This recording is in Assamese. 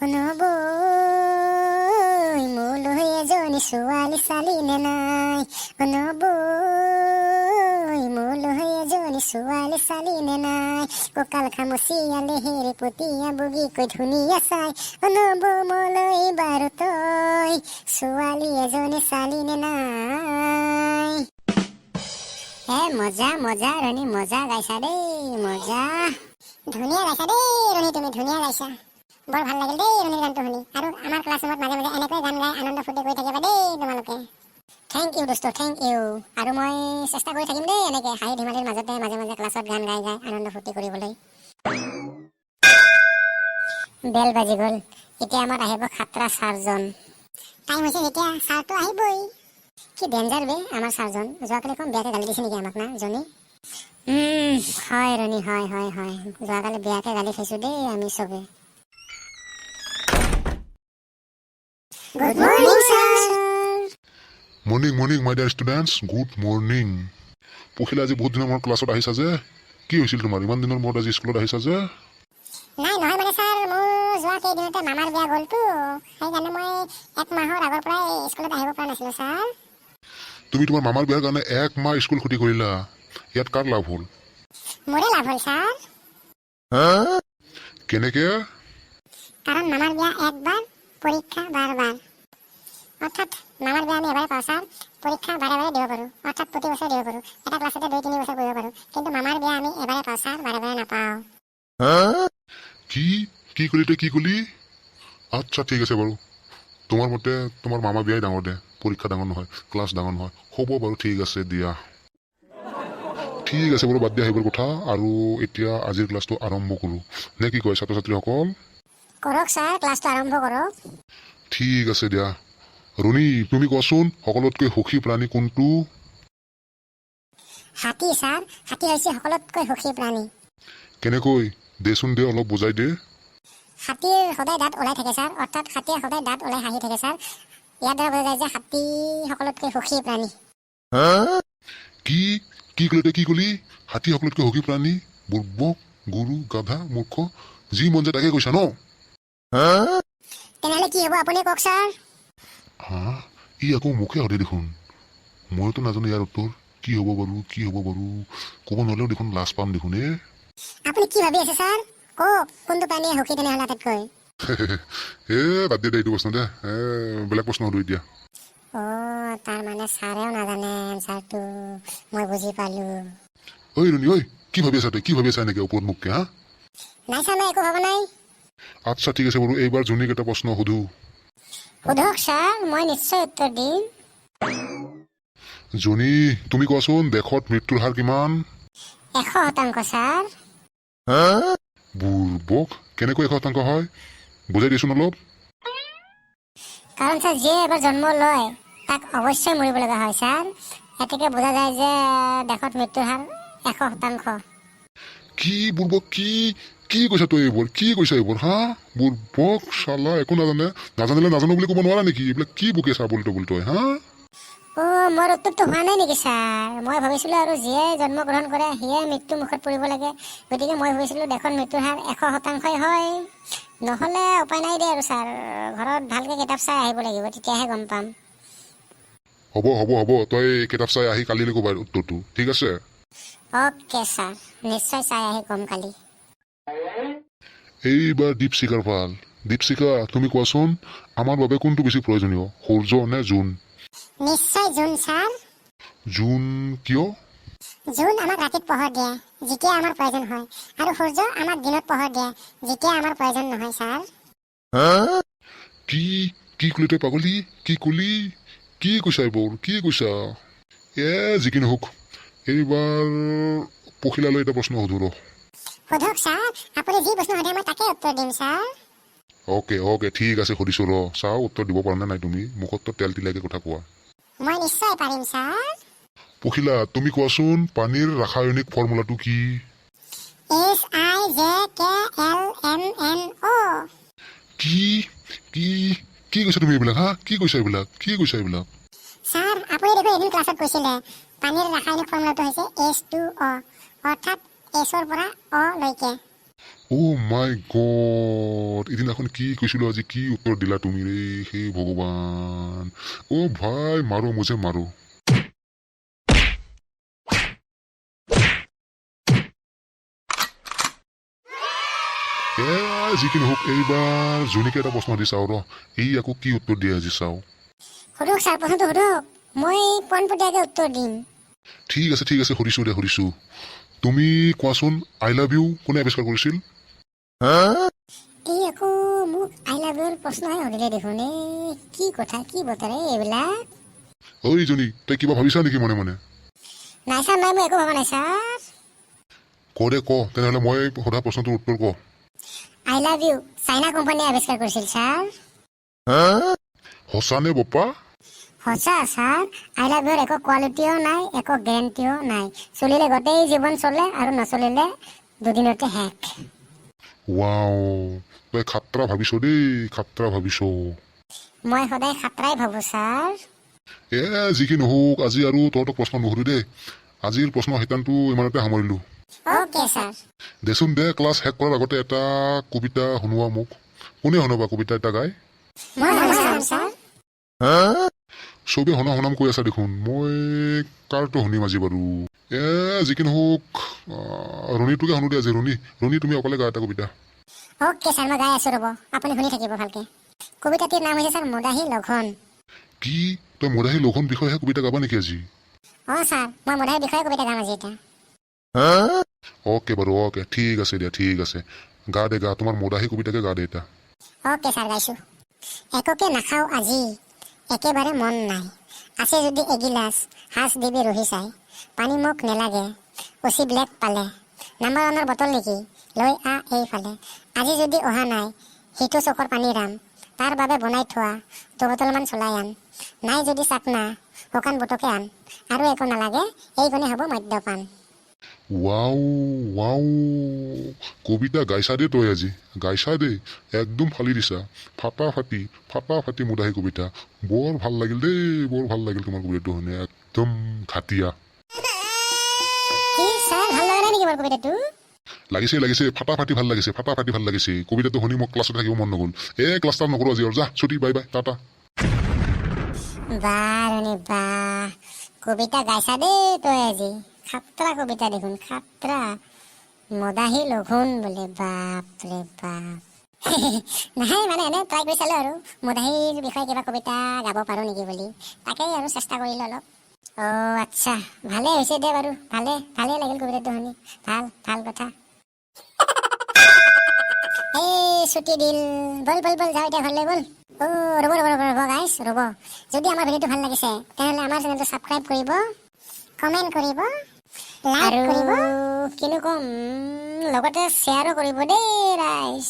অনবৈ মোলৈ এজনী ছোৱালী চালি নে নাই অনবৈ মোলৈ এজনী ছোৱালী চালি নে নাই কঁকাল খামুচিয়ালে হেৰি পতিয়া বগীকৈ ধুনীয়া চাই অনবৌ মোলৈ বাৰু তই ছোৱালী এজনী চালি নে নাই। হে মজা মজা ৰণী মজা গাইছা দেই মজা ধুনীয়া গাইছা দেই ৰণী তুমি ধুনীয়া গাইছা বৰ ভাল লাগিল দেই ৰণীৰ গানটো শুনি আৰু আমাৰ ক্লাছৰুমত মাজে মাজে এনেকৈ গান গাই আনন্দ ফূৰ্তি কৰি থাকিবা দেই তোমালোকে থেংক ইউ দোস্ত থেংক ইউ আৰু মই চেষ্টা কৰি থাকিম দেই এনেকৈ হাঁহি ধেমালিৰ মাজতে মাজে মাজে ক্লাছত গান গাই গাই আনন্দ ফূৰ্তি কৰিবলৈ। বেল বাজি গ'ল এতিয়া আমাৰ আহিব খাতৰা ছাৰজন টাইম হৈছে যেতিয়া ছাৰটো আহিবই কি ডেঞ্জাৰ বে আমাৰ ছাৰজন যোৱাকালি কম বেয়াকৈ গালি দিছে নেকি আমাক না জনী হয় ৰণী হয় হয় হয় যোৱাকালি বেয়াকৈ গালি খাইছোঁ দেই আমি চবে। Good morning sir. Morning morning মাই ডিয়াৰ ষ্টুডেণ্টছ গুড মৰ্নিং। পখিলা আজি বহুত দিনৰ মূৰত ক্লাছত আহিছা যে কি হৈছিল তোমাৰ ইমান দিনৰ মূৰত আজি স্কুলত আহিছা যে? নাই নহয় মানে ছাৰ মোৰ যোৱা কেইদিনতে মামাৰ বিয়া গ'লতো সেইকাৰণে মই এক মাহৰ আগৰ পৰাই স্কুলত আহিব পৰা নাছিলোঁ ছাৰ। তুমি তোমাৰ মামাৰ বিয়াৰ কাৰণে এক মাহ স্কুল ক্ষতি কৰিলা ইয়াত কাৰ লাভ হ'ল? মোৰে লাভ হ'ল ছাৰ। কেনেকে? কাৰণ মামাৰ বিয়া একবাৰ পৰীক্ষা বাৰবাৰ অৰ্থাৎ মামাৰ বিয়া আমি এবাৰে পাওঁ ছাৰ পৰীক্ষা বাৰে বাৰে দিব পাৰোঁ অৰ্থাৎ প্ৰতি বছৰে দিব পাৰোঁ এটা ক্লাছতে 2-3 বছৰ পঢ়িব পাৰোঁ কিন্তু মামাৰ বিয়া আমি এবাৰে পাওঁ ছাৰ বাৰে বাৰে নাপাওঁ। কি কি কলি তই কি কলি? আচ্ছা ঠিক আছে বাৰু তোমাৰ মতে তোমাৰ মামা বিয়াই ডাঙৰ দে পৰীক্ষা ডাঙৰ নহয় ক্লাছ ডাঙৰ নহয় হ'ব বাৰু ঠিক আছে দিয়া ঠিক আছে বাৰু বাদ দিয়া সেইবোৰ কথা আৰু এতিয়া আজিৰ ক্লাছটো আৰম্ভ কৰোঁ নে কি কয় ছাত্ৰ ছাত্ৰীসকল? কৰক ছাৰ ক্লাছটো আৰম্ভ কৰক। ঠিক আছে দিয়া ৰণী তুমি কোৱাচোন সকলোতকৈ সুখী প্ৰাণী কোনটো? হাতী ছাৰ হাতী হৈছে সকলোতকৈ সুখী প্ৰাণী। কেনেকৈ দেচোন দে অলপ বুজাই দে। হাতীৰ সদায় দাঁত ওলাই থাকে ছাৰ অৰ্থাৎ হাতীয়ে সদায় দাঁত ওলাই হাঁহি থাকে ছাৰ ইয়াৰ দ্বাৰা বুজা যায় যে হাতী সকলোতকৈ সুখী প্ৰাণী। কি কি কলি তই কি কলি? হাতী সকলোতকৈ সুখী প্ৰাণী? বুৰ্বক গুৰু গাধা মূৰ্খ যি মন যায় তাকে কৈছা ন? তেনেহ'লে কি হ'ব আপুনি কওক ছাৰ। হা ই আকৌ মুখে সুধে দেখোন মইতো নাজানো ইয়াৰ উত্তৰ কি হ'ব বাৰু ক'ব নোৱাৰিলেও দেখোন লাজ পাম দেখোন আপুনি কি ভাবি আছে ছাৰ কওক কোনটো প্ৰাণীয়ে সুখী তেনেহ'লে আটাইতকৈ? বাদ দে এইটো প্ৰশ্ন দে বেলেগ প্ৰশ্ন সুধো এতিয়া। তাৰ মানে ছাৰেও নাজানে এনচাৰটো মই বুজি পালোঁ। ঐ ৰণী ঐ কি ভাবি আছা তই কি ভাবি আছা এনেকে ওপৰত মুখকে হা? নাই ছাৰ মই একো ভবা নাই। আচ্ছা ঠিক আছে বাৰু এইবাৰ জনীক এটা প্ৰশ্ন সুধো। সোধক ছাৰ মই নিশ্চয় উত্তৰ দিম। জনী তুমি কোৱাচোন দেশত মৃত্যুৰ হাৰ কিমান? 100% ছাৰ। বুৰ্বক কেনেকৈ 100% হয় বুজাই দিছোন অলপ। কাৰণ ছাৰ যিয়ে এবাৰ জন্ম লয় তাক অৱশ্যই মৰিব লগা হয় ছাৰ এতেকে বুজা যায় যে দেশত মৃত্যুৰ হাৰ 100%। কি বুৰ্বক কি কি কৈছা তই এইবোৰ হা বুৰ্বক চালা একো নাজানিলে নাজানো বুলি ক'ব নোৱাৰা নেকি এইবিলাক কি বকি আছা বলটো তই হা? মোৰ উত্তৰটো হোৱা নাই নেকি ছাৰ? মই ভাবিছিলোঁ আৰু যিয়ে জন্মগ্ৰহণ কৰে সিয়ে মৃত্যু মুখত পৰিব লাগে গতিকে মই ভাবিছিলোঁ দেশত মৃত্যুৰ হাৰ 100% হয় নহ'লে উপায় নাই দে আৰু ছাৰ ঘৰত ভালকৈ কিতাপ চাই আহিব লাগিব তেতিয়াহে গম পাম। হ'ব তই কিতাপ চাই আহি কালিলৈ ক'বা উত্তৰটো ঠিক আছে? অ'কে ছাৰ নিশ্চয় চাই আহি ক'ম কালি। এইবাৰ দীপশিখাৰ ভাল। দীপশিখা তুমি কোৱাচোন আমাৰ বাবে কোনটো বেছি প্ৰয়োজনীয় সূৰ্য নে জোন? নিশ্চয় জোন ছাৰ। জোন কিয়? জোন আমাক ৰাতিত পোহৰ দিয়ে যেতিয়া আমাৰ প্ৰয়োজন হয় আৰু সূৰ্য আমাক দিনত পোহৰ দিয়ে যেতিয়া আমাৰ প্ৰয়োজন নহয় ছাৰ। কি কি কলি তই পাগলী কি কলি কি কৈছা এইবোৰ কি কৈছা? যি কি নহওক এইবাৰ পখিলালৈ এটা প্ৰশ্ন সুধো ৰ। সোধক ছাৰ আপুনি যি প্ৰশ্ন সোধে মই তাকে উত্তৰ দিম ছাৰ। অ'কে ঠিক আছে সুধিছো ৰ চাওঁ উত্তৰ দিব পৰা নাই তুমি মুখত তো তেল তিলাকে কথা কোৱা। মই নিশ্চয় পাৰিম ছাৰ। পখিলা তুমি কোৱাচোন পানীৰ ৰাসায়নিক ফৰ্মুলাটো কি? HIJKLMNO। কি কি কি কৈছা তুমি এইবিলাক হা কি কৈছা এইবিলাক ছাৰ আপুনি দেখোন এদিন ক্লাছত কৈছিলে পানীৰ ৰাসায়নিক ফৰ্মুলাটো হৈছে H2O অৰ্থাৎ Hৰ পৰা O লৈকে। অ' মাই গড, এদিনাখন কি কৈছিলো আজি কি উত্তৰ দিলা তুমি ৰে, হে ভগৱান। অ' ভাই মাৰো মুঝে মাৰো। যিকি নহওক এইবাৰ জোনিকে এটা প্ৰশ্ন দি চাওঁ ৰ, এই আকৌ কি উত্তৰ দিয়ে আজি চাওঁ। সুধক ছাৰ, প্ৰশ্নটো সুধক, মই পোনপটীয়াকৈ উত্তৰ দিম। ঠিক আছে সুধিছো। তুমি কোৱাচোন, আই লাভ ইউ কোনে আৱিষ্কাৰ কৰিছিল? এই আকৌ মোক আই লাভ ইউৰ প্ৰশ্নহে সুধিলে দেখোন। কি কথা কি বতৰে এইবিলাক। ঐ জনী, তই কিবা ভাবিছা নেকি মনে মনে? নাই ছাৰ, নাই, মই একো ভবা নাই ছাৰ। ক তেনেহ'লে মই সোধা প্ৰশ্নটোৰ উত্তৰ ক। আই লাভ ইউ চাইনা কোম্পানীয়ে আৱিষ্কাৰ কৰিছিল ছাৰ। সঁচানে বপ্পা? সঁচা ছাৰ, আই লাভ ইউৰ একো কোৱালিটিও নাই, একো গেৰেণ্টিও নাই। চলিলে গোটেই জীৱন চলে আৰু নচলিলে দুদিনতে শেষ। ৱাও, তই খাত্ৰা ভাবিছ দেই, খাত্ৰা ভাবিছ। মই সদায় খাত্ৰাই ভাবো ছাৰ। যিকি নহওক আজি আৰু তহঁতক প্ৰশ্ন নুসুধো দেই। আজিৰ প্ৰশ্ন শিতানটো ইমানতে সামৰিলো। Okay sir. দেচোন দে, ক্লাছ শেষ কৰাৰ আগতে এটা কবিতা শুনোৱা মোক। কোনে শুনাবা কবিতা এটা গাই? মই শুনাম ছাৰ। চবে শুনাম কৈ আছা দেখোন, মই কাৰটো শুনিম আজি বাৰু। যিকি নহওক ৰণীটোকে শুনো দে আজি। ৰণী তুমি অকলে গা এটা কবিতা। অ'কে ছাৰ, মই গাই আছো ৰ'ব, আপুনি শুনি থাকিব ভালকে। কবিতাটিৰ নাম হৈছে ছাৰ মদাহী লঘন। কি তই মদাহী লঘোণ বিষয়েহে কবিতা গাবা নেকি আজি? অঁ ছাৰ, মই মদাহীৰ বিষয়ে কবিতা গাম আজি এটা। অ'কে বাৰু, অ'কে, ঠিক আছে দিয়া, ঠিক আছে। গা দে, তোমাৰ মদাহী কবিতাকে গা দে এটা। অ'কে ছাৰ, গাইছো। একোকে নাখাওঁ আজি, একেবাৰে মন নাই। আছে যদি এগিলাচ, সাজ দিবি ৰহি চাই। পানী মোক নেলাগে, অচি ব্লেক পালে। নাম্বাৰ 1ৰ বটল নেকি, লৈ এইফালে। আজি যদি অহা নাই, সিটো চকৰ পানী ৰাম। তাৰ বাবে বনাই থোৱা 2 বটলমান চলাই আন। নাই যদি চাকনা, শুকান বুটকে আন। আৰু একো নালাগে, এইকণে হ'ব মদ্যপান। ৱাও, কবিতা গাইছা দেই তই আজি, গাইছা দেই, একদম ফালি দিছা। ফাটা মদাহী কবিতা। বৰ ভাল লাগিল দেই, বৰ ভাল লাগিল তোমাৰ কবিতাটো শুনি, একদম ঘাটিয়া। কি ছাৰ, ভাল লগা নাই নেকি মোৰ কবিতাটো? লাগিছে, ফাটাফাটি ভাল লাগিছে। কবিতাটো শুনি মোক ক্লাছত থাকিব মন নগ'ল। ক্লাছ নকৰো আজি আৰু, যা ছুটি, বাই টাটা। বা কবিতা গাইছা দেই তই আজি, খাত্ৰা কবিতা দেখোন, খাত্ৰা। মদাহী লঘোণ বোলে, বাপৰে বাপ। নাই মানে এনে ট্ৰাই কৰি চালো আৰু, মদাহীৰ বিষয়ে কিবা কবিতা গাব পাৰো নেকি বুলি, তাকেই আৰু চেষ্টা কৰিলো অলপ। আচ্ছা, ভালে হৈছে দে বাৰু, ভালে লাগিল কবিতাটো শুনি, ভাল কথা। ছুটি দিল, বল যাওঁ এতিয়া ঘৰলৈ বল। ৰ'ব গাইছ, ৰ'ব। যদি আমাৰ ভিডিঅ'টো ভাল লাগিছে তেনেহ'লে আমাৰ চেনেলটো ছাবস্ক্ৰাইব কৰিব, কমেণ্ট কৰিব, লাইক কৰিব, কিনো ক'ম, লগতে শ্বেয়াৰো কৰিব দেই ৰাইজ।